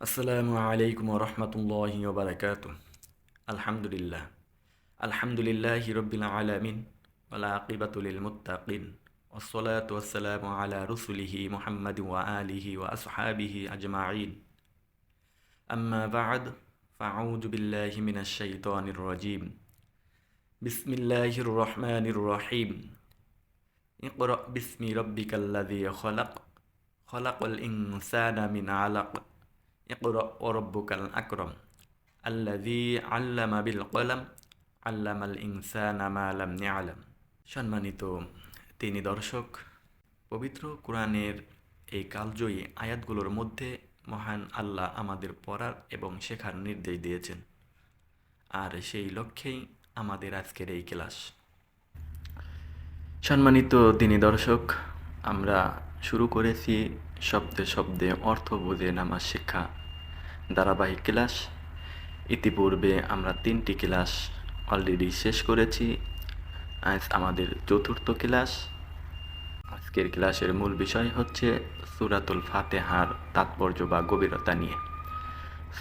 আসসালামু আলাইকুম রহমতুল্লাহি ওবারাকাতু। আলহামদুলিল্লাহ আলহামদুলিল্লাহি রব্বিল আলামিন ওয়ালা আকিবাতু লিল মুত্তাকিন ওয়াসসালাতু ওয়াসসালামু আলা রুসুলিহি মুহাম্মাদিন ওয়া আলিহি ওয়া আসহাবিহি আজমাইন। আম্মা বা'দ, ফাআউযু বিল্লাহি মিনাশ শাইতানির রাজীম। বিসমিল্লাহির রহমানির রহিম। ইকরা বিসমি রাব্বিকাল্লাযী খলাক, খলাকাল ইনসানা মিন আলাক, ইকরা ওয়া রাব্বুকাল আকরাম, আল্লাযী আল্লামা বিল কলম, আল্লামাল ইনসানা মা লাম ইয়ালাম। সম্মানিত তিনি দর্শক, পবিত্র কোরআনের এই কালজয়ী আয়াতগুলোর মধ্যে মহান আল্লাহ আমাদের পড়ার এবং শেখার নির্দেশ দিয়েছেন, আর সেই লক্ষ্যেই আমাদের আজকের এই ক্লাস। সম্মানিত দিনী দর্শক, আমরা শুরু করেছি শব্দে শব্দে অর্থ বুঝে নামাজ শিক্ষা ধারাবাহিক ক্লাস। ইতিপূর্বে আমরা 3টি ক্লাস অলরেডি শেষ করেছি। আজ আমাদের চতুর্থ ক্লাস। আজকের ক্লাসের মূল বিষয় হচ্ছে সূরাতুল ফাতিহার তাৎপর্য বা গভীরতা নিয়ে।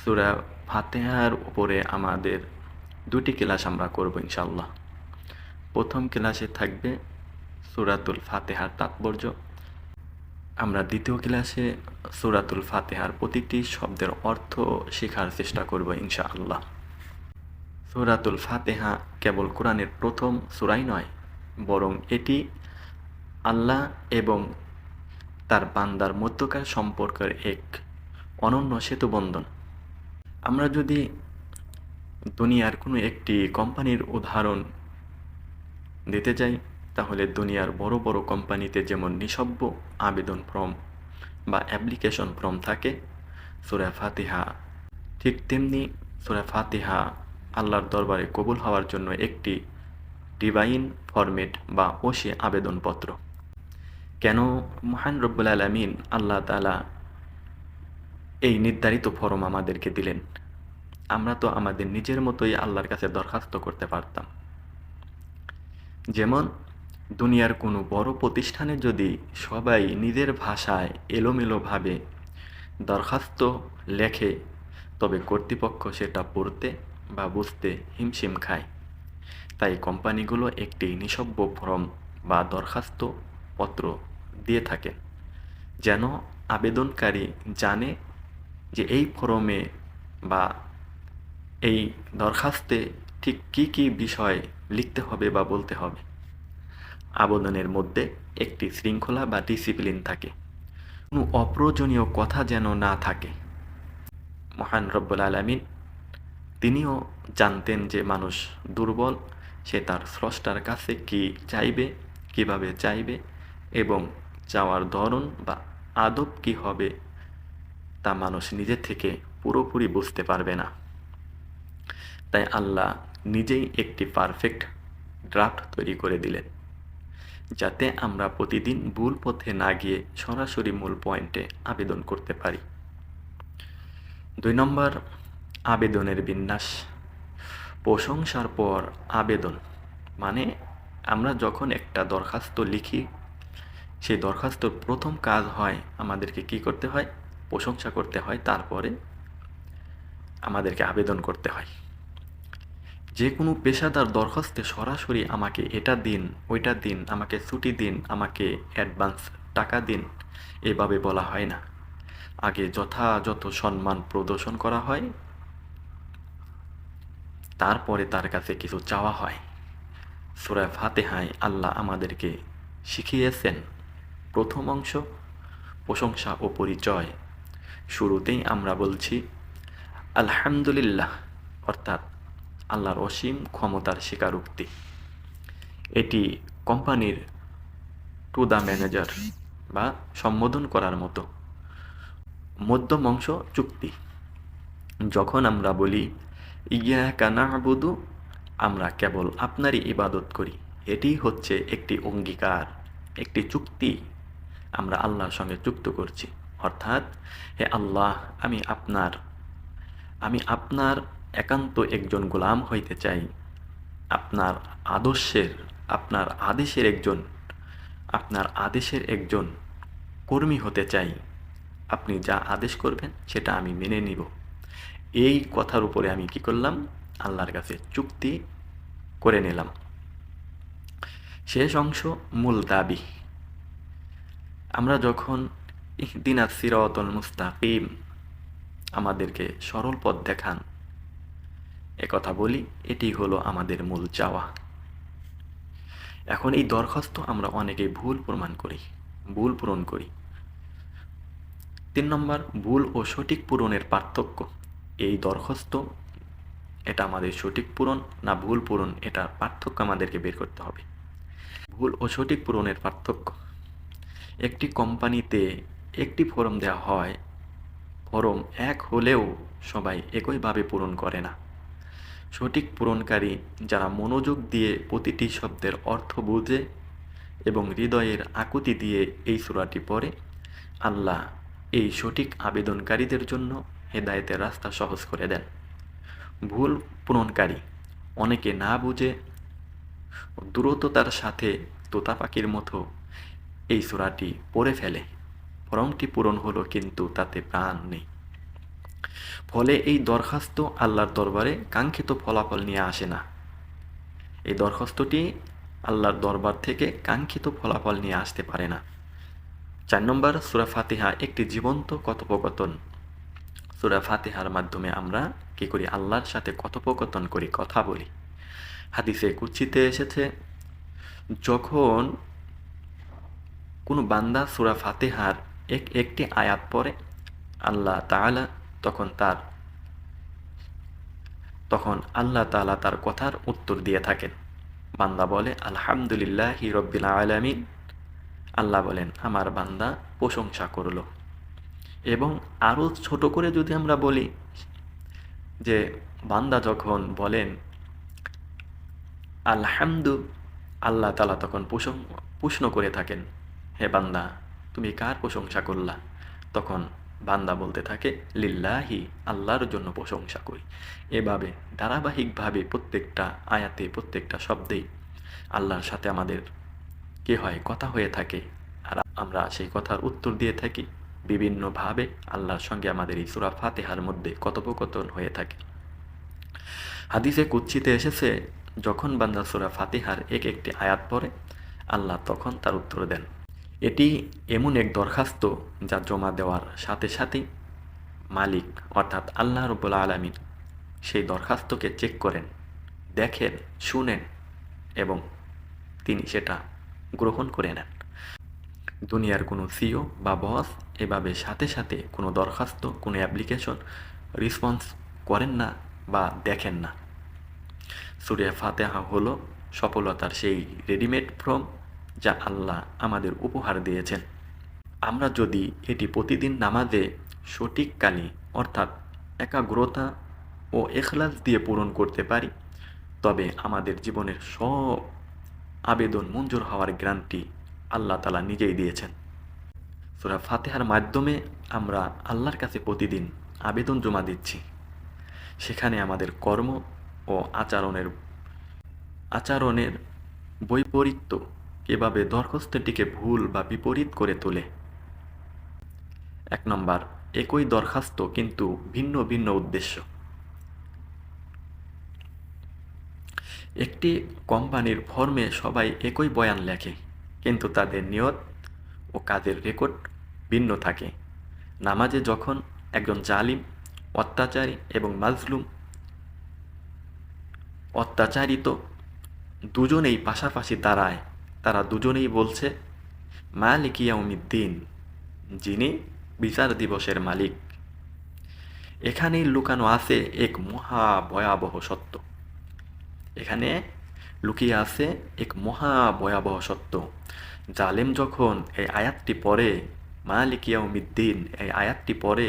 সূরা ফাতিহার উপরে আমাদের 2টি ক্লাস আমরা করব ইনশাআল্লাহ। প্রথম ক্লাসে থাকবে সূরাতুল ফাতিহার তাৎপর্য। আমরা দ্বিতীয় ক্লাসে সূরাতুল ফাতিহার প্রতিটি শব্দের অর্থ শেখার চেষ্টা করব ইনশাআল্লাহ। সূরাতুল ফাতিহা কেবল কোরআনের প্রথম সূরাই নয়, বরং এটি আল্লাহ এবং তার বান্দার মধ্যকার সম্পর্কের এক অনন্য সেতুবন্ধন। আমরা যদি দুনিয়ার কোনো একটি কোম্পানির উদাহরণ দিতে যাই, তাহলে দুনিয়ার বড় বড় কোম্পানিতে যেমন নিঃশব্দ আবেদন ফর্ম বা অ্যাপ্লিকেশন ফর্ম থাকে, সূরা ফাতিহা ঠিক তেমনি সূরা ফাতিহা আল্লাহর দরবারে কবুল হওয়ার জন্য একটি ডিভাইন ফরম্যাট বা ওসি আবেদনপত্র। কেন মহান রব্বুল আলামিন আল্লাহ তাআলা এই নির্ধারিত ফরম আমাদেরকে দিলেন? আমরা তো আমাদের নিজের মতোই আল্লাহর কাছে দরখাস্ত করতে পারতাম। যেমন দুনিয়ার কোনো বড় প্রতিষ্ঠানে যদি সবাই নিজের ভাষায় এলোমেলোভাবে দরখাস্ত লেখে, তবে কর্তৃপক্ষ সেটা পড়তে বা বুঝতে হিমশিম খায়। তাই কোম্পানিগুলো একটি নিঃশব্দ ফর্ম বা দরখাস্ত পত্র দিয়ে থাকেন, যেন আবেদনকারী জানে যে এই ফর্মে বা এই দরখাস্তে ঠিক কী কী বিষয় লিখতে হবে বা বলতে হবে। আবেদনের মধ্যে একটি শৃঙ্খলা বা ডিসিপ্লিন থাকে, কোনো অপ্রয়োজনীয় কথা যেন না থাকে। মহান রব্বুল আলামিন তিনিও জানতেন যে মানুষ দুর্বল, সে তার স্রষ্টার কাছে কি চাইবে, কিভাবে চাইবে এবং চাওয়ার ধরন বা আদব কি হবে তা মানুষ নিজে থেকে পুরোপুরি বুঝতে পারবে না। তাই আল্লাহ নিজেই একটি পারফেক্ট ড্রাফট তৈরি করে দিলেন, যাতে আমরা প্রতিদিন ভুল পথে না গিয়ে সরাসরি মূল পয়েন্টে আবেদন করতে পারি। 2 নম্বর, আবেদনের বিন্যাস। প্রশংসার পর আবেদন মানে আমরা যখন একটা দরখাস্ত লিখি, সেই দরখাস্তর প্রথম কাজ হয় আমাদেরকে কি করতে হয়? প্রশংসা করতে হয়, তারপরে আমাদেরকে আবেদন করতে হয়। যে কোনো পেশাদার দরখাস্তে সরাসরি আমাকে এটা দিন, ওইটা দিন, আমাকে ছুটি দিন, আমাকে অ্যাডভান্স টাকা দিন, এভাবে বলা হয় না। আগে যথাযথ সম্মান প্রদর্শন করা হয়, তারপরে তার কাছে কিছু চাওয়া হয়। সূরা ফাতিহায় আল্লাহ আমাদেরকে শিখিয়েছেন প্রথম অংশ প্রশংসা ও পরিচয়। শুরুতেই আমরা বলছি আলহামদুলিল্লাহ, অর্থাৎ আল্লাহর অসীম ক্ষমতার স্বীকারোক্তি। এটি কোম্পানির টু দ্য ম্যানেজার বা সম্বোধন করার মতো। মধ্যম অংশ চুক্তি। যখন আমরা বলি ইয়াকা না'বুদু, আমরা কেবল আপনারই ইবাদত করি, এটি হচ্ছে একটি অঙ্গীকার, একটি চুক্তি। আমরা আল্লাহর সঙ্গে চুক্ত করছি, অর্থাৎ হে আল্লাহ, আমি আপনার একান্ত একজন গোলাম হইতে চাই, আপনার আপনার আদেশের একজন কর্মী হতে চাই, আপনি যা আদেশ করবেন সেটা আমি মেনে নিব। এই কথার উপরে আমি কি করলাম? আল্লাহর কাছে চুক্তি করে নিলাম। শেষ অংশ মূল দাবি। আমরা যখন ইহদিনাস সিরাতাল মুস্তাকিম, আমাদেরকে সরল পথ দেখান, একথা বলি, এটি হলো আমাদের মূল চাওয়া। এখন এই দরখাস্ত আমরা অনেকেই ভুল পূরণ করি। 3 নম্বর, ভুল ও সঠিক পূরণের পার্থক্য। এই দরখাস্ত, এটা আমাদের সঠিক পূরণ না ভুল পূরণ, এটার পার্থক্য আমাদেরকে বের করতে হবে। ভুল ও সঠিক পূরণের পার্থক্য। একটি কোম্পানিতে একটি ফর্ম দেওয়া হয়, ফর্ম এক হলেও সবাই একইভাবে পূরণ করে না। সঠিক পূরণকারী যারা মনোযোগ দিয়ে প্রতিটি শব্দের অর্থ বুঝে এবং হৃদয়ের আকুতি দিয়ে এই সূরাটি পড়ে, আল্লাহ এই সঠিক আবেদনকারীদের জন্য হেদায়েতের রাস্তা সহজ করে দেন। ভুল পূরণকারী অনেকে না বুঝে দ্রুততার সাথে তোতা পাখির মতো এই সূরাটি পড়ে ফেলে। ফর্মটি পূরণ হলো কিন্তু তাতে প্রাণ নেই। ফলে এই দরখাস্ত আল্লাহর দরবারে কাঙ্ক্ষিত ফলাফল নিয়ে আসে না। এই দরখাস্তটি আল্লাহর দরবার থেকে কাঙ্ক্ষিত ফলাফল নিয়ে আসতে পারে না। 4 নম্বর, সূরা ফাতিহা একটি জীবন্ত কথোপকথন। সূরা ফাতিহার মাধ্যমে আমরা কি করি? আল্লাহর সাথে কথোপকথন করি, কথা বলি। হাদিসে কুদসিতে এসেছে, যখন কোনো বান্দা সূরা ফাতিহার একটি আয়াত পড়ে, আল্লাহ তাআলা তখন আল্লাহ তাআলা তার কথার উত্তর দিয়ে থাকেন। বান্দা বলে আলহামদুলিল্লাহি রাব্বিল আলামিন, আল্লাহ বলেন আমার বান্দা প্রশংসা করল। এবং আরও ছোট করে যদি আমরা বলি যে বান্দা যখন বলেন আলহামদু, আল্লাহ তাআলা তখন প্রশ্ন করে থাকেন, হে বান্দা তুমি কার প্রশংসা করলা? তখন বান্দা বলতে থাকে লিল্লাহি, আল্লাহর জন্য প্রশংসা করি। এভাবে ধারাবাহিকভাবে প্রত্যেকটা আয়াতে, প্রত্যেকটা শব্দেই আল্লাহর সাথে আমাদের কি হয়? কথা হয়ে থাকে। আর আমরা সেই কথার উত্তর দিয়ে থাকি। বিভিন্নভাবে আল্লাহর সঙ্গে আমাদের এই সূরা ফাতিহার মধ্যে কথোপকথন হয়ে থাকে। হাদিসে কুদসিতে এসেছে, যখন বান্দা সূরা ফাতিহার একটি আয়াত পড়ে, আল্লাহ তখন তার উত্তর দেন। এটি এমন এক দরখাস্ত যা জমা দেওয়ার সাথে সাথেই মালিক অর্থাৎ আল্লাহ রাব্বুল আলামিন সেই দরখাস্তকে চেক করেন, দেখেন, শুনেন এবং তিনি সেটা গ্রহণ করে নেন। দুনিয়ার কোনো সিও বা বস এভাবে সাথে সাথে কোনো দরখাস্ত, কোনো অ্যাপ্লিকেশন রেসপন্স করেন না বা দেখেন না। সূরা ফাতিহা হলো সফলতার সেই রেডিমেড ফর্ম যা আল্লাহ আমাদের উপহার দিয়েছেন। আমরা যদি এটি প্রতিদিন নামাজে সঠিক কালি অর্থাৎ একাগ্রতা ও ইখলাস দিয়ে পূরণ করতে পারি, তবে আমাদের জীবনের সব আবেদন মঞ্জুর হওয়ার গ্যারান্টি আল্লাহ তাআলা নিজেই দিয়েছেন। সূরা ফাতিহার মাধ্যমে আমরা আল্লাহর কাছে প্রতিদিন আবেদন জমা দিচ্ছি। সেখানে আমাদের কর্ম ও আচরণের বৈপরীত্য কীভাবে দরখাস্তটিকে ভুল বা বিপরীত করে তোলে। 1 নম্বর, একই দরখাস্ত কিন্তু ভিন্ন ভিন্ন উদ্দেশ্য। একটি কোম্পানির ফর্মে সবাই একই বয়ান লেখে, কিন্তু তাদের নিয়ত ও কাজের রেকর্ড ভিন্ন থাকে। নামাজে যখন একজন জালিম, অত্যাচারী এবং মাজলুম, অত্যাচারিত দুজনেই পাশাপাশি দাঁড়ায়, তারা দুজনেই বলছে মালিক ইয়াউমিদ্দিন, যিনি বিচার দিবসের মালিক। এখানেই লুকানো আছে এক মহা ভয়াবহ সত্য। এখানে লুকিয়ে আছে এক মহা ভয়াবহ সত্য। জালেম যখন এই আয়াতটি পড়ে, মালিক ইয়াউমিদ্দিন এই আয়াতটি পড়ে,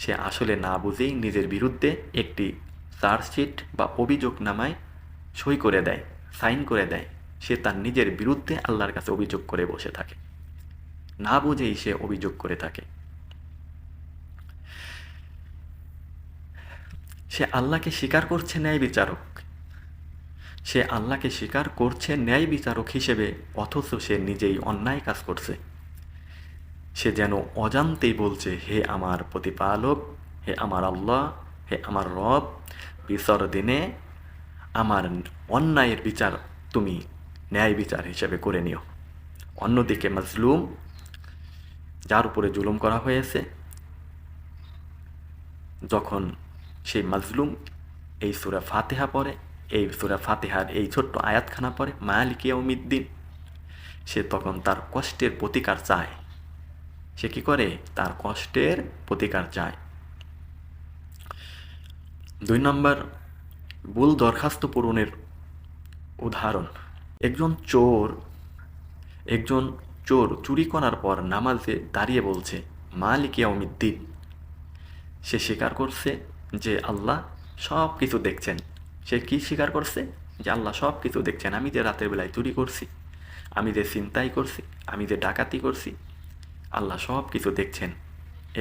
সে আসলে না বুঝেই নিজের বিরুদ্ধে একটি চার্জশিট বা অভিযোগনামায় সই করে দেয়, সাইন করে দেয়। সে তার নিজের বিরুদ্ধে আল্লাহর কাছে অভিযোগ করে বসে থাকে, না বুঝেই সে অভিযোগ করে থাকে। সে আল্লাহকে স্বীকার করছে ন্যায় বিচারক হিসেবে, অথচ সে নিজেই অন্যায় কাজ করছে। সে যেন অজান্তেই বলছে, হে আমার প্রতিপালক, হে আমার আল্লাহ, হে আমার রব, বিচার দিনে আমার অন্যায়ের বিচার তুমি ন্যায় বিচার হিসেবে করে নিও। অন্যদিকে মাজলুম, যার উপরে জুলুম করা হয়েছে, যখন সেই মাজলুম এই সূরা ফাতিহা পড়ে, এই সূরা ফাতিহার এই ছোট্ট আয়াতখানা পড়ে, মালিকি ইয়াউমিদ্দিন, সে তখন তার কষ্টের প্রতিকার চায়। সে কি করে? তার কষ্টের প্রতিকার চায়। 2 নম্বর, ভুল দরখাস্ত পূরণের উদাহরণ। একজন চোর চুরি করার পর নামাজে দাঁড়িয়ে বলছে, মালিক ইয়াউমিদ্দিন। সে স্বীকার করছে যে আল্লাহ সব কিছু দেখছেন। সে কি স্বীকার করছে? যে আল্লাহ সব কিছু দেখছেন। আমি যে রাতের বেলায় চুরি করছি, আমি যে ছিনতাই করছি, আমি যে ডাকাতি করছি, আল্লাহ সব কিছু দেখছেন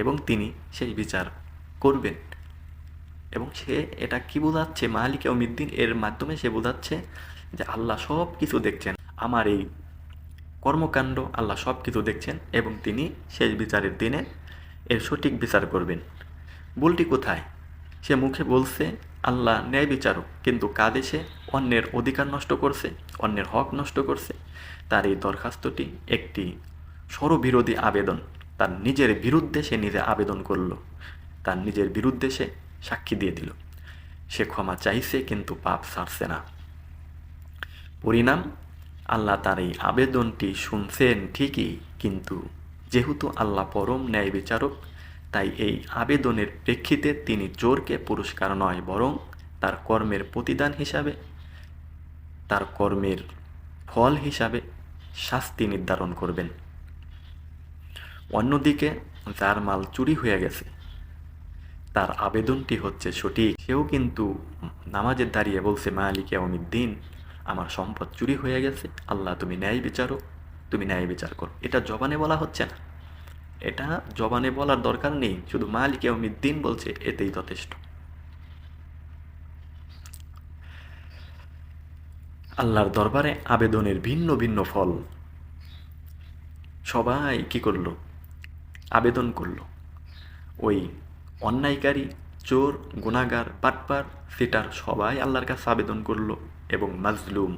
এবং তিনি সেই বিচার করবেন। এবং সে এটা কি বোঝাচ্ছে? মালিক ইয়াউমিদ্দিন এর মাধ্যমে সে বোঝাচ্ছে যে আল্লাহ সব কিছু দেখছেন, আমার এই কর্মকাণ্ড আল্লাহ সব কিছু দেখছেন এবং তিনি শেষ বিচারের দিনে এর সঠিক বিচার করবেন। ভুলটি কোথায়? সে মুখে বলছে আল্লাহ ন্যায় বিচারক, কিন্তু কাজে সে অন্যের অধিকার নষ্ট করছে, অন্যের হক নষ্ট করছে। তার এই দরখাস্তটি একটি স্বরবিরোধী আবেদন। তার নিজের বিরুদ্ধে সে নিজে আবেদন করল, তার নিজের বিরুদ্ধে সে সাক্ষী দিয়ে দিল। সে ক্ষমা চাইছে কিন্তু পাপ ছাড়ছে না। পরিণাম, আল্লাহ তার এই আবেদনটি শুনছেন ঠিকই, কিন্তু যেহেতু আল্লাহ পরম ন্যায় বিচারক, তাই এই আবেদনের প্রেক্ষিতে তিনি চোরকে পুরস্কার নয়, বরং তার কর্মের প্রতিদান হিসাবে, তার কর্মের ফল হিসাবে শাস্তি নির্ধারণ করবেন। অন্যদিকে যার মাল চুরি হয়ে গেছে, তার আবেদনটি হচ্ছে সঠিক। সেও কিন্তু নামাজের দাঁড়িয়ে বলছে, মালিক ইয়াউমিদ্দিন, আমার সম্পদ চুরি হয়ে গেছে, আল্লাহ তুমি ন্যায় বিচারক, তুমি ন্যায় বিচার করো। এটা জবানে বলা হচ্ছে না, এটা জবানে বলার দরকার নেই, শুধু মালিক ইয়াউমিদ্দিন বলছে, এতেই যথেষ্ট। আল্লাহর দরবারে আবেদনের ভিন্ন ভিন্ন ফল। সবাই কি করলো? আবেদন করলো। ওই অন্যায়কারী, চোর, গুনাহগার, বাটপার, সিটার সবাই আল্লাহর কাছে আবেদন করলো এবং মাজলুম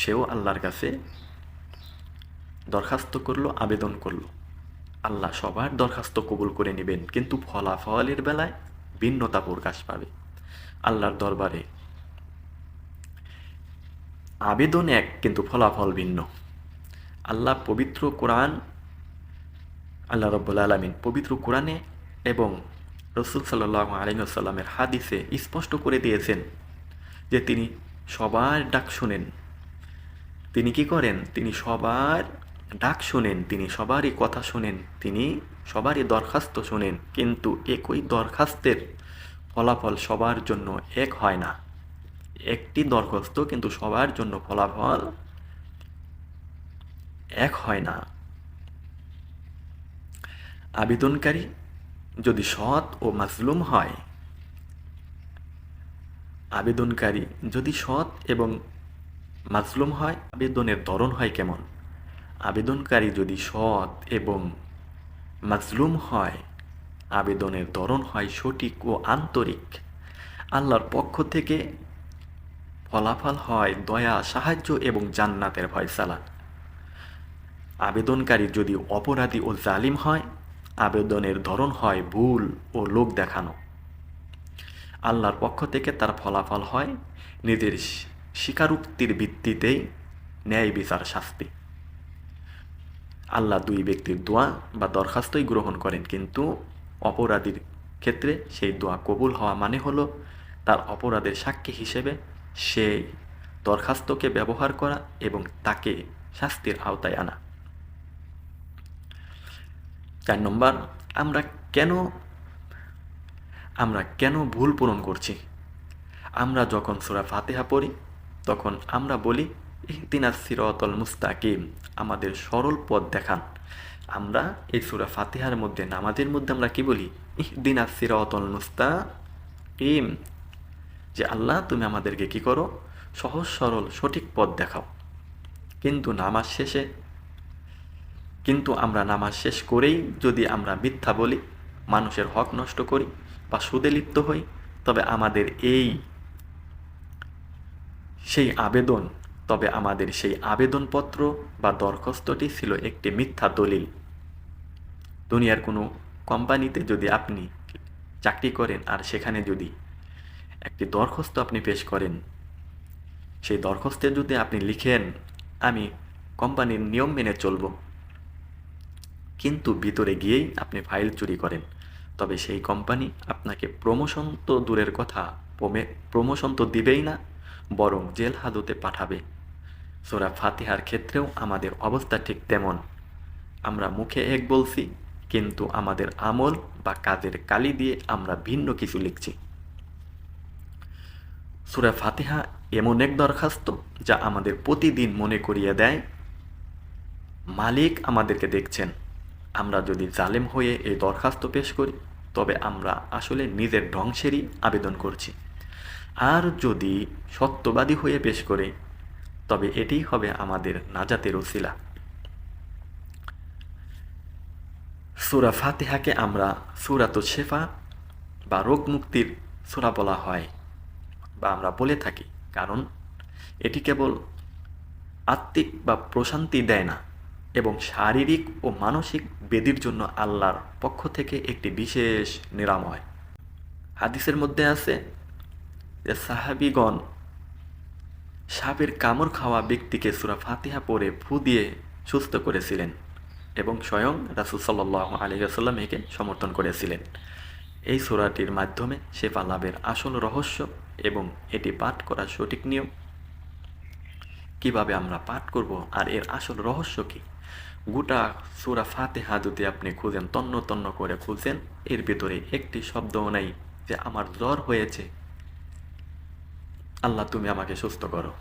সেও আল্লাহর কাছে দরখাস্ত করলো, আবেদন করলো। আল্লাহ সবার দরখাস্ত কবুল করে নেবেন, কিন্তু ফলাফলের বেলায় ভিন্নতা প্রকাশ পাবে। আল্লাহর দরবারে আবেদন এক, কিন্তু ফলাফল ভিন্ন। আল্লাহ পবিত্র কোরআন, আল্লাহ রাব্বুল আলামিন পবিত্র কোরআনে এবং রাসূল সাল্লাল্লাহু আলাইহি ওয়াসাল্লামের হাদিসে স্পষ্ট করে দিয়েছেন যে তিনি সবার ডাক শুনেন। তিনি কি করেন? তিনি সবার ডাক শোনেন, তিনি সবারই কথা শোনেন, তিনি সবারই দরখাস্ত শোনেন, কিন্তু একই দরখাস্তের ফলাফল সবার জন্য এক হয় না। একটি দরখাস্ত কিন্তু সবার জন্য ফলাফল এক হয় না। আবেদনকারী যদি সৎ ও মাজলুম হয়, আবেদনকারী যদি সৎ এবং মাজলুম হয়, আবেদনের ধরন হয় কেমন? আবেদনকারী যদি সৎ এবং মাজলুম হয়, আবেদনের ধরন হয় সঠিক ও আন্তরিক। আল্লাহর পক্ষ থেকে ফলাফল হয় দয়া, সাহায্য এবং জান্নাতের ফয়সালা। আবেদনকারী যদি অপরাধী ও জালিম হয়, আবেদনের ধরন হয় ভুল ও লোক দেখানো। আল্লাহর পক্ষ থেকে তার ফলাফল হয় নিজের স্বীকারোক্তির ভিত্তিতেই ন্যায় বিচার, শাস্তি। আল্লাহ দুই ব্যক্তির দোয়া বা দরখাস্তই গ্রহণ করেন, কিন্তু অপরাধীর ক্ষেত্রে সেই দোয়া কবুল হওয়া মানে হলো তার অপরাধের সাক্ষী হিসেবে সেই দরখাস্তকে ব্যবহার করা এবং তাকে শাস্তির আওতায় আনা। 4 নম্বর, আমরা কেন ভুল পূরণ করছি? আমরা যখন সূরা ফাতিহা পড়ি তখন আমরা বলি, ইহদিনাস সিরাতাল মুস্তাকিম, আমাদের সরল পথ দেখান। আমরা এই সূরা ফাতিহার মধ্যে, নামাজের মধ্যে আমরা কি বলি? ইহদিনাস সিরাতাল মুস্তাকিম, যে আল্লাহ তুমি আমাদেরকে কি করো? সহজ সরল সঠিক পথ দেখাও। কিন্তু নামাজ শেষে কিন্তু আমরা নামাজ শেষ করেই যদি আমরা মিথ্যা বলি, মানুষের হক নষ্ট করি বা সুদে লিপ্ত হই, তবে আমাদের সেই আবেদনপত্র বা দরখাস্তটি ছিল একটি মিথ্যা দলিল। দুনিয়ার কোনো কোম্পানিতে যদি আপনি চাকরি করেন আর সেখানে যদি একটি দরখাস্ত আপনি পেশ করেন, সেই দরখাস্তে যদি আপনি লিখেন আমি কোম্পানির নিয়ম মেনে চলব, কিন্তু ভিতরে গিয়েই আপনি ফাইল চুরি করেন, তবে সেই কোম্পানি আপনাকে প্রমোশন তো দূরের কথা, প্রমোশন তো দিবেই না, বরং জেল হাজতে পাঠাবে। সূরা ফাতিহার ক্ষেত্রেও আমাদের অবস্থা ঠিক তেমন। আমরা মুখে এক বলছি, কিন্তু আমাদের আমল বা কাজের কালি দিয়ে আমরা ভিন্ন কিছু লিখছি। সূরা ফাতিহা এমন এক দরখাস্ত যা আমাদের প্রতিদিন মনে করিয়ে দেয় মালিক আমাদেরকে দেখছেন। আমরা যদি জালেম হয়ে এই দরখাস্ত পেশ করি, তবে আমরা আসলে নিজের ধ্বংসেরই আবেদন করছি। আর যদি সত্যবাদী হয়ে পেশ করি, তবে এটিই হবে আমাদের নাজাতের উসিলা। সূরা ফাতিহাকে আমরা সূরাতুশ শিফা বা রোগ মুক্তির সূরা বলা হয় বা আমরা বলে থাকি, কারণ এটি কেবল আত্মিক বা প্রশান্তি দেয় না, এবং শারীরিক ও মানসিক ব্যাধির জন্য আল্লাহর পক্ষ থেকে একটি বিশেষ নিরাময়। হাদিসের মধ্যে আছে যে সাহাবীগণ সাপের কামড় খাওয়া ব্যক্তিকে সূরা ফাতিহা পড়ে ফু দিয়ে সুস্থ করেছিলেন, এবং স্বয়ং রাসূল সাল্লাল্লাহু আলাইহি ওয়াসাল্লাম একে সমর্থন করেছিলেন। এই সূরাটির মাধ্যমে শেফা লাভের আসল রহস্য এবং এটি পাঠ করার সঠিক নিয়ম, কিভাবে আমরা পাঠ করব আর এর আসল রহস্য কি, গোটা সূরা ফাতিহা যদি আপনি খুঁজেন, তন্ন তন্ন করে খুঁজেন, এর ভিতরে একটি শব্দও নাই যে আমার জ্বর হয়েছে, আল্লাহ তুমি আমাকে সুস্থ করো,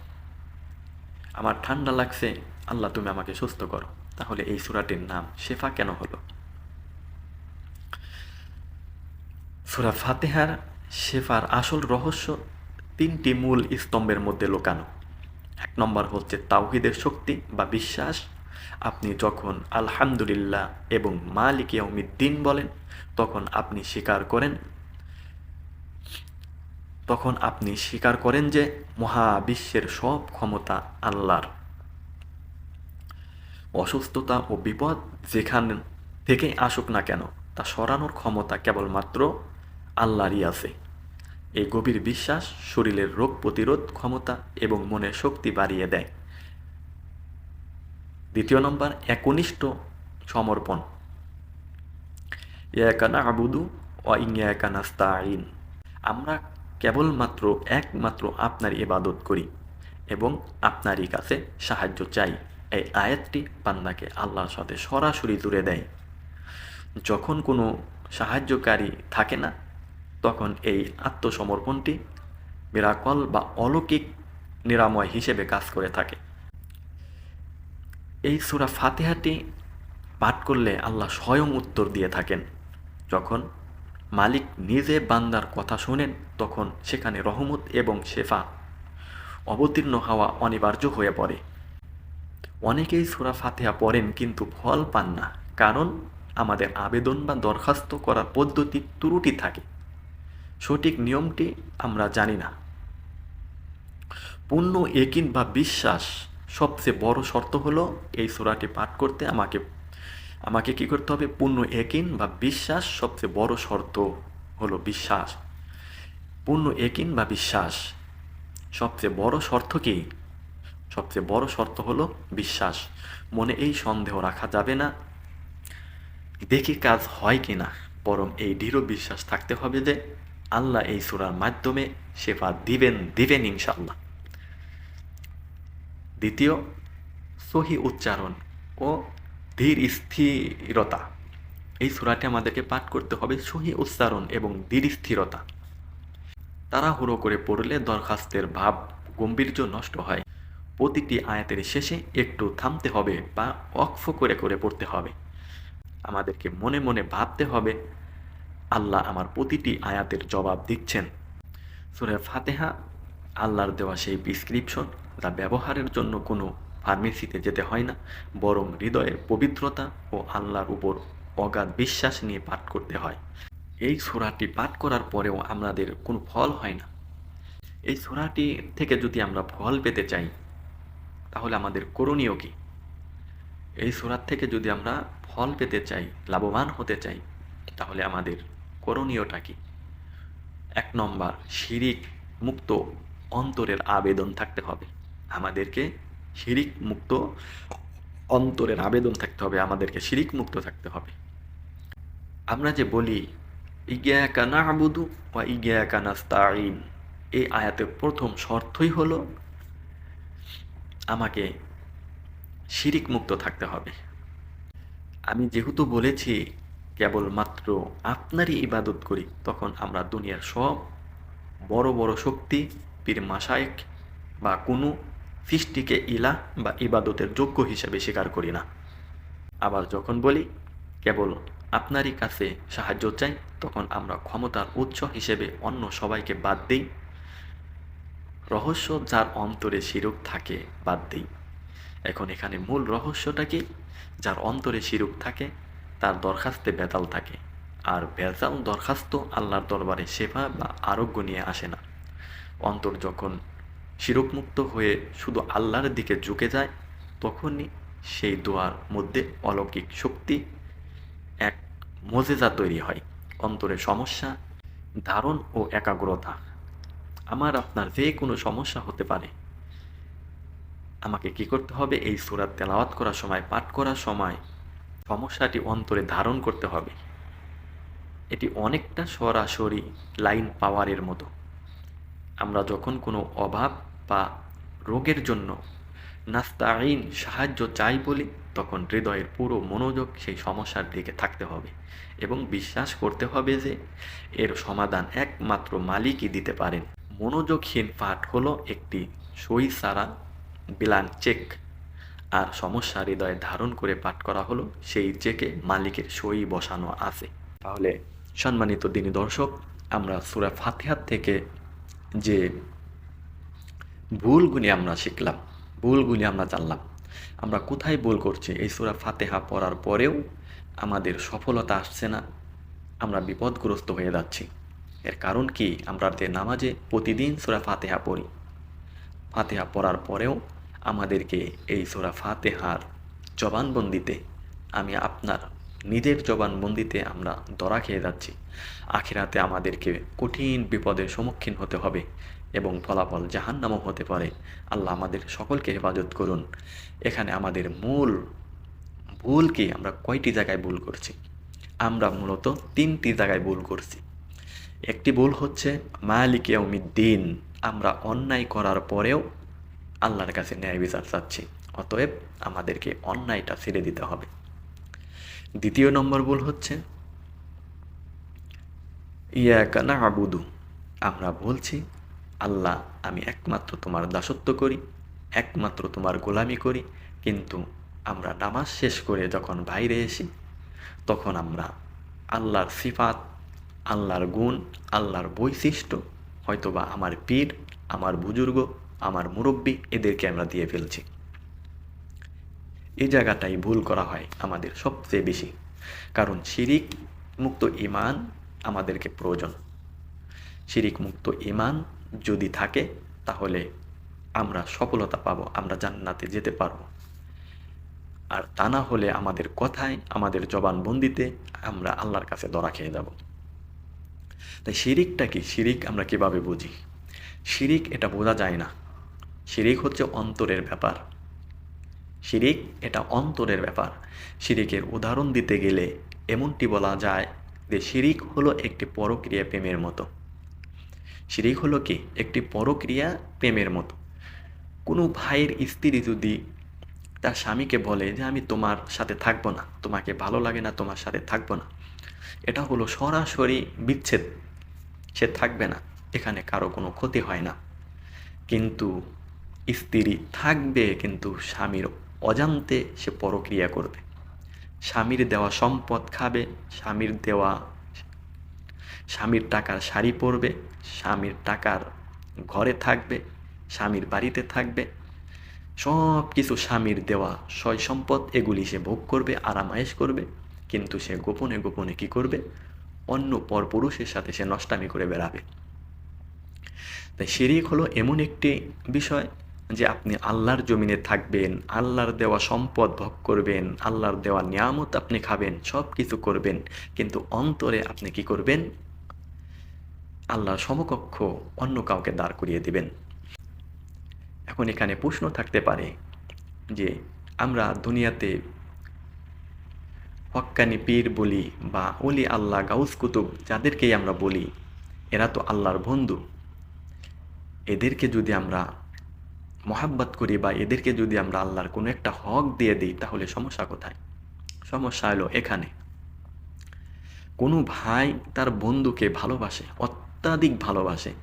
আমার ঠান্ডা লাগছে, আল্লাহ তুমি আমাকে সুস্থ করো। তাহলে এই সূরাটির নাম শেফা কেন হলো? সূরা ফাতিহার শেফার আসল রহস্য তিনটি মূল স্তম্ভের মধ্যে লুকানো। এক নম্বর হচ্ছে তাওহীদের শক্তি বা বিশ্বাস। আপনি যখন আলহামদুলিল্লাহ এবং মালিক ইয়াউমিদ্দিন বলেন, তখন আপনি স্বীকার করেন যে মহাবিশ্বের সব ক্ষমতা আল্লাহর। অসুস্থতা ও বিপদ যেখান থেকেই আসুক না কেন, তা সরানোর ক্ষমতা কেবলমাত্র আল্লাহরই আছে। এই গভীর বিশ্বাস শরীরের রোগ প্রতিরোধ ক্ষমতা এবং মনের শক্তি বাড়িয়ে দেয়। দ্বিতীয় নম্বর, একনিষ্ঠ সমর্পণ। ইয়াকা না'বুদু ওয়া ইয়াকা নাস্তাঈন। আমরা কেবলমাত্র একমাত্র আপনার ইবাদত করি এবং আপনারই কাছে সাহায্য চাই। এই আয়াতটি বান্দাকে আল্লাহর সাথে সরাসরি জুড়ে দেয়। যখন কোনো সাহায্যকারী থাকে না, তখন এই আত্মসমর্পণটি মিরাকল বা অলৌকিক নিরাময় হিসেবে কাজ করে থাকে। এই সূরা ফাতিহাটি পাঠ করলে আল্লাহ স্বয়ং উত্তর দিয়ে থাকেন। যখন মালিক নিজে বান্দার কথা শোনেন, তখন সেখানে রহমত এবং শেফা অবতীর্ণ হওয়া অনিবার্য হয়ে পড়ে। অনেকেই সূরা ফাতিহা পড়েন কিন্তু ফল পান না, কারণ আমাদের আবেদন বা দরখাস্ত করার পদ্ধতি ত্রুটি থাকে, সঠিক নিয়মটি আমরা জানি না। পূর্ণ ইয়াকিন বা বিশ্বাস সবচেয়ে বড় শর্ত হলো এই সূরাটি পাঠ করতে আমাকে কি করতে হবে? পূর্ণ ইয়াকিন বা বিশ্বাস সবচেয়ে বড় শর্ত হলো বিশ্বাস। পূর্ণ ইয়াকিন বা বিশ্বাস সবচেয়ে বড় শর্ত কি? সবচেয়ে বড় শর্ত হলো বিশ্বাস। মনে এই সন্দেহ রাখা যাবে না দেখি কাজ হয় কি না, বরং এই দৃঢ় বিশ্বাস থাকতে হবে যে আল্লাহ এই সূরার মাধ্যমে শেফা দিবেন ইনশাআল্লাহ। দ্বিতীয়, সহি উচ্চারণ ও ধীর স্থিরতা। এই সূরাটি আমাদেরকে পাঠ করতে হবে সহি উচ্চারণ এবং ধীর স্থিরতা। তাড়াহুড়ো করে পড়লে দরখাস্তের ভাব গাম্ভীর্য নষ্ট হয়। প্রতিটি আয়াতের শেষে একটু থামতে হবে বা ওয়াকফ করে করে পড়তে হবে। আমাদেরকে মনে মনে ভাবতে হবে আল্লাহ আমার প্রতিটি আয়াতের জবাব দিচ্ছেন। সূরা ফাতিহা আল্লাহর দেওয়া সেই প্রেসক্রিপশন, যা ব্যবহারের জন্য কোনো ফার্মেসিতে যেতে হয় না, বরং হৃদয়ের পবিত্রতা ও আল্লাহর উপর অগাধ বিশ্বাস নিয়ে পাঠ করতে হয়। এই সূরাটি পাঠ করার পরেও আমাদের কোনো ফল হয় না। এই সূরাটি থেকে যদি আমরা ফল পেতে চাই, তাহলে আমাদের করণীয় কি? এই সূরার থেকে যদি আমরা ফল পেতে চাই, লাভবান হতে চাই, তাহলে আমাদের করণীয়টা কি? ১ নম্বর, শিরিক মুক্ত অন্তরের আবেদন থাকতে হবে। আমাদেরকে শিরিক মুক্ত অন্তরের আবেদন থাকতে হবে, আমাদেরকে শিরিক মুক্ত থাকতে হবে। আমরা যে বলি ইয়্যাকা না'বুদু ওয়া ইয়্যাকা নাস্তাঈন, এই আয়াতের প্রথম শর্তই হলো আমাকে শিরিক মুক্ত থাকতে হবে। আমি যেহেতু বলেছি কেবলমাত্র আপনারই ইবাদত করি, তখন আমরা দুনিয়ার সব বড় বড় শক্তি, পীর মাশায়েখ বা কোনো সৃষ্টিকে ইলাহ বা ইবাদতের যোগ্য হিসেবে স্বীকার করি না। আবার যখন বলি কেবল আপনারই কাছে সাহায্য চাই, তখন আমরা ক্ষমতার উৎস হিসেবে অন্য সবাইকে বাদ দিই। রহস্য যার অন্তরে শিরক থাকে বাদ দিই। এখন এখানে মূল রহস্যটা কি? যার অন্তরে শিরক থাকে তার দরখাস্তে বেতাল থাকে, আর বেতাল দরখাস্ত আল্লাহর দরবারে সেবা বা আরোগ্য নিয়ে আসে না। অন্তর যখন শিরকমুক্ত হয়ে শুধু আল্লাহর দিকে ঝুঁকে যায়, তখনই সেই দোয়ার মধ্যে অলৌকিক শক্তি, এক মোজেজা তৈরি হয়। অন্তরের সমস্যা, ধারণ ও একাগ্রতা। আমার আপনার যে কোনো সমস্যা হতে পারে, আমাকে কি করতে হবে? এই সূরা তেলাওয়াত করার সময়, পাঠ করার সময় সমস্যাটি অন্তরে ধারণ করতে হবে। এটি অনেকটা সরাসরি লাইন পাওয়ারের মতো। আমরা যখন কোনো অভাব বা রোগের জন্য নাস্তাঈন সাহায্য চাই বলি, তখন হৃদয়ের পুরো মনোযোগ সেই সমস্যার দিকে থাকতে হবে এবং বিশ্বাস করতে হবে যে এর সমাধান একমাত্র মালিকই দিতে পারেন। মনোযোগহীন পাঠ হলো একটি সই সারা ব্ল্যাঙ্ক চেক, আর সমস্যা হৃদয়ে ধারণ করে পাঠ করা হলো সেই চেকে মালিকের সই বসানো আছে। তাহলে সম্মানিত দিনী দর্শক, আমরা সূরা ফাতিহা থেকে যে ভুলগুলি আমরা শিখলাম, ভুলগুলি আমরা জানলাম, আমরা কোথায় ভুল করছি? এই সূরা ফাতিহা পড়ার পরেও আমাদের সফলতা আসছে না, আমরা বিপদগ্রস্ত হয়ে যাচ্ছি। এর কারণ কি? আমরা যে নামাজে প্রতিদিন সূরা ফাতিহা পড়ি, ফাতিহা পড়ার পরেও আমাদেরকে এই সূরা ফাতিহার জবানবন্দিতে, আমি আপনার নিজের জবানবন্দিতে আমরা ধরা খেয়ে যাচ্ছি। আখিরাতে আমাদেরকে কঠিন বিপদের সম্মুখীন হতে হবে এবং ফলাফল জাহান্নামও হতে পারে। আল্লাহ আমাদের সকলকে হেফাজত করুন। এখানে আমাদের মূল ভুল কি? আমরা কয়টি জায়গায় ভুল করছি? আমরা মূলত 3টি জায়গায় ভুল করছি। একটি ভুল হচ্ছে মালিক ইয়াউমিদ্দিন, আমরা অন্যায় করার পরেও আল্লাহর কাছে ন্যায় বিচার চাচ্ছি, অতএব আমাদেরকে অন্যায়টা ছেড়ে দিতে হবে। দ্বিতীয় নম্বর ভুল হচ্ছে ইয়াকা না'বুদু, আমরা বলছি আল্লাহ আমি একমাত্র তোমার দাসত্ব করি, একমাত্র তোমার গোলামি করি, কিন্তু আমরা নামাজ শেষ করে যখন বাইরে এসি, তখন আমরা আল্লাহর সিফাত, আল্লাহর গুণ, আল্লাহর বৈশিষ্ট্য হয়তোবা আমার পীর, আমার বুজুর্গ, আমার মুরব্বী, এদেরকে আমরা দিয়ে ফেলছি। এই জায়গাটাই ভুল করা হয় আমাদের সবচেয়ে বেশি, কারণ শিরিক মুক্ত ঈমান আমাদেরকে প্রয়োজন। শিরিক মুক্ত ঈমান যদি থাকে, তাহলে আমরা সফলতা পাবো, আমরা জান্নাতে যেতে পারবো। আর তা না হলে আমাদের কথায়, আমাদের জবানবন্দিতে আমরা আল্লাহর কাছে ধরা খেয়ে যাব। তাই শিরিকটা কি? শিরিক আমরা কিভাবে বুঝি? শিরিক এটা বোঝা যায় না। শিরিক হচ্ছে অন্তরের ব্যাপার। শিরিক এটা অন্তরের ব্যাপার। শিরিকের উদাহরণ দিতে গেলে এমনটি বলা যায় যে শিরিক হলো একটি পরক্রিয়া প্রেমের মতো। শিরিক হলো কি? একটি পরক্রিয়া প্রেমের মতো। কোনো ভাইয়ের স্ত্রী যদি তার স্বামীকে বলে যে আমি তোমার সাথে থাকবো না, তোমাকে ভালো লাগে না, তোমার সাথে থাকবো না, এটা হলো সরাসরি বিচ্ছেদ, সে থাকবে না, এখানে কারো কোনো ক্ষতি হয় না। কিন্তু স্ত্রী থাকবে, কিন্তু স্বামীর অজান্তে সে পরক্রিয়া করবে, স্বামীর দেওয়া সম্পদ খাবে, স্বামীর টাকার শাড়ি পরবে, স্বামীর টাকার ঘরে থাকবে, স্বামীর বাড়িতে থাকবে, সব কিছু স্বামীর দেওয়া সয় সম্পদ এগুলি সে ভোগ করবে, আরামায়েশ করবে, কিন্তু সে গোপনে গোপনে কি করবে? অন্য পরপুরুষের সাথে সে নষ্টামি করে বেড়াবে। তাই শিরিক হলো এমন একটি বিষয় যে আপনি আল্লাহর জমিনে থাকবেন, আল্লাহর দেওয়া সম্পদ ভোগ করবেন, আল্লাহর দেওয়া নিয়ামত আপনি খাবেন, সব কিছু করবেন, কিন্তু অন্তরে আপনি কি করবেন? আল্লাহর সমকক্ষ অন্য কাউকে দাঁড় করিয়ে দিবেন। এখন এখানে প্রশ্ন থাকতে পারে যে আমরা দুনিয়াতে হক্কানি পীর বলি বা ওলি আল্লাহ, গাউস কুতুব যাদেরকেই আমরা বলি, এরা তো আল্লাহর বন্ধু। এদেরকে যদি আমরা মহাব্বত করি বা এদেরকে যদি আমরা আল্লাহর কোনো একটা হক দিয়ে দিই, তাহলে সমস্যা কোথায়? সমস্যা হলো এখানে, কোনো ভাই তার বন্ধুকে ভালোবাসে, অত্যাধিক ভালোবাসে,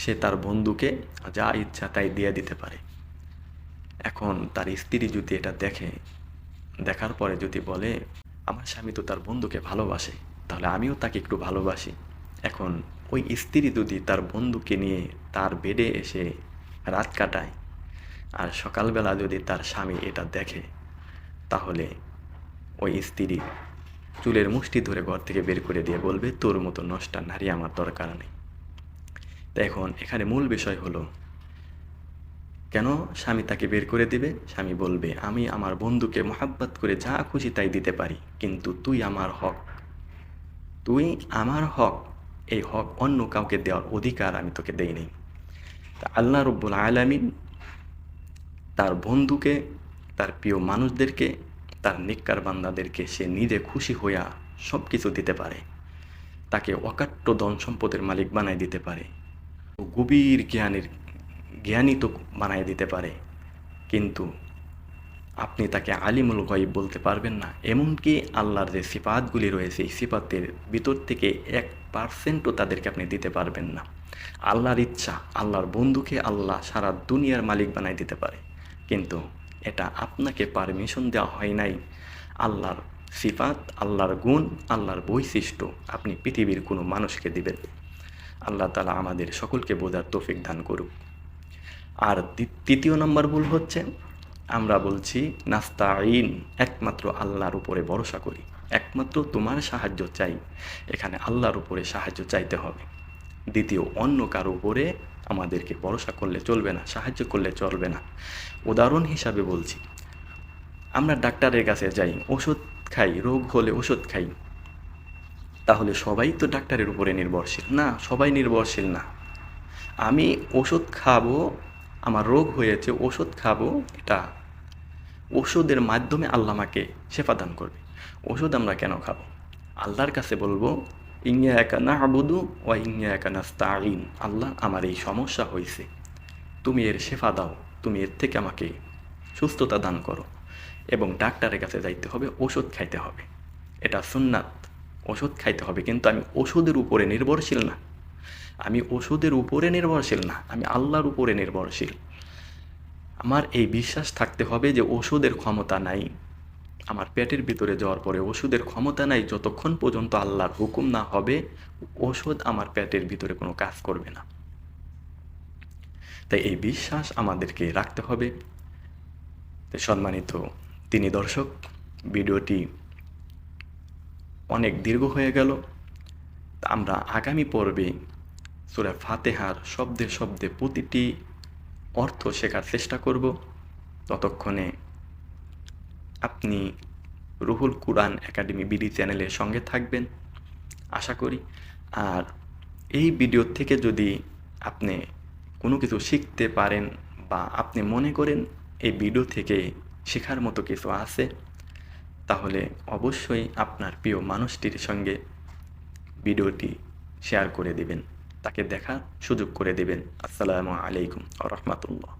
সে তার বন্ধুকে যা ইচ্ছা তাই দিয়ে দিতে পারে। এখন তার স্ত্রী যদি এটা দেখে, দেখার পরে যদি বলে আমার স্বামী তো তার বন্ধুকে ভালোবাসে, তাহলে আমিও তাকে একটু ভালোবাসি। এখন ওই স্ত্রী যদি তার বন্ধুকে নিয়ে তার বেডে এসে রাত কাটায়, আর সকালবেলা যদি তার স্বামী এটা দেখে, তাহলে ওই স্ত্রী চুলের মুষ্টি ধরে ঘর থেকে বের করে দিয়ে বলবে তোর মতো নষ্টা নারী আমার দরকার নেই। তাই এখন এখানে মূল বিষয় হলো, কেন স্বামী তাকে বের করে দিবে? স্বামী বলবে আমি আমার বন্ধুকে মহাব্বত করে যা খুশি তাই দিতে পারি, কিন্তু তুই আমার হক, এই হক অন্য কাউকে দেওয়ার অধিকার আমি তোকে দেই নাই। তা আল্লাহ রব্বুল আলামিন তার বন্ধুকে, তার প্রিয় মানুষদেরকে, তার নেককার বান্দাদেরকে সে নিজে খুশি হইয়া সব কিছু দিতে পারে, তাকে অকাট্য ধন সম্পদের মালিক বানাই দিতে পারে, গভীর জ্ঞানী তো বানাই দিতে পারে, কিন্তু আপনি তাকে আলিমুল গায়ব বলতে পারবেন না। এমনকি আল্লাহর যে সিফাতগুলি রয়েছে, এই সিফাতের ভিতর থেকে 1% তাদেরকে আপনি দিতে পারবেন না। আল্লাহর ইচ্ছা, আল্লাহর বন্ধুকে আল্লাহ সারা দুনিয়ার মালিক বানাই দিতে পারে, কিন্তু এটা আপনাকে পারমিশন দেওয়া হয় নাই। আল্লাহর সিফাত, আল্লাহর গুণ, আল্লাহর বৈশিষ্ট্য আপনি পৃথিবীর কোনো মানুষকে দিবেন। আল্লাহ তাআলা আমাদের সকলকে বোঝার তৌফিক দান করুক। আর তৃতীয় নম্বর ভুল হচ্ছে, আমরা বলছি নাস্তাঈন, একমাত্র আল্লাহর উপরে ভরসা করি, একমাত্র তোমার সাহায্য চাই। এখানে আল্লাহর উপরে সাহায্য চাইতে হবে। দ্বিতীয়, অন্য কারো উপরে আমাদেরকে ভরসা করলে চলবে না, সাহায্য করলে চলবে না। উদাহরণ হিসাবে বলছি, আমরা ডাক্তারের কাছে যাই, ওষুধ খাই, রোগ হলে ওষুধ খাই, তাহলে সবাই তো ডাক্তারের উপরে নির্ভরশীল না? সবাই নির্ভরশীল না। আমি ওষুধ খাবো, আমার রোগ হয়েছে, ওষুধ খাবো, এটা ওষুধের মাধ্যমে আল্লাহ আমাকে শেফা দান করবে। ওষুধ আমরা কেন খাবো? আল্লাহর কাছে বলবো ইয়্যাকা না'বুদু ওয়া ইয়্যাকা নাস্তাঈন, আল্লাহ আমার এই সমস্যা হয়েছে, তুমি এর শেফা দাও, তুমি এর থেকে আমাকে সুস্থতা দান করো। এবং ডাক্তারের কাছে যাইতে হবে, ওষুধ খাইতে হবে, এটা সুন্নাত, ওষুধ খাইতে হবে। কিন্তু আমি ওষুধের উপরে নির্ভরশীল না, আমি আল্লাহর উপরে নির্ভরশীল। আমার এই বিশ্বাস থাকতে হবে যে ওষুধের ক্ষমতা নাই, আমার পেটের ভিতরে যাওয়ার পরে ওষুধের ক্ষমতা নাই, যতক্ষণ পর্যন্ত আল্লাহর হুকুম না হবে ওষুধ আমার পেটের ভিতরে কোনো কাজ করবে না। তাই এই বিশ্বাস আমাদেরকে রাখতে হবে। সম্মানিত তিনি দর্শক, ভিডিওটি অনেক দীর্ঘ হয়ে গেল। আমরা আগামী পর্বে সূরা ফাতিহার শব্দে শব্দে প্রতিটি অর্থ শেখার চেষ্টা করব। ততক্ষণে আপনি রুহুল কুরআন একাডেমি বিডি চ্যানেলের সঙ্গে থাকবেন আশা করি। আর এই ভিডিও থেকে যদি আপনি কোনো কিছু শিখতে পারেন বা আপনি মনে করেন এই ভিডিও থেকে শেখার মতো কিছু আছে, তাহলে অবশ্যই আপনার প্রিয় মানুষটির সঙ্গে ভিডিওটি শেয়ার করে দিবেন, তাকে দেখার সুযোগ করে দিবেন। আসসালামু আলাইকুম ওয়া রাহমাতুল্লাহ।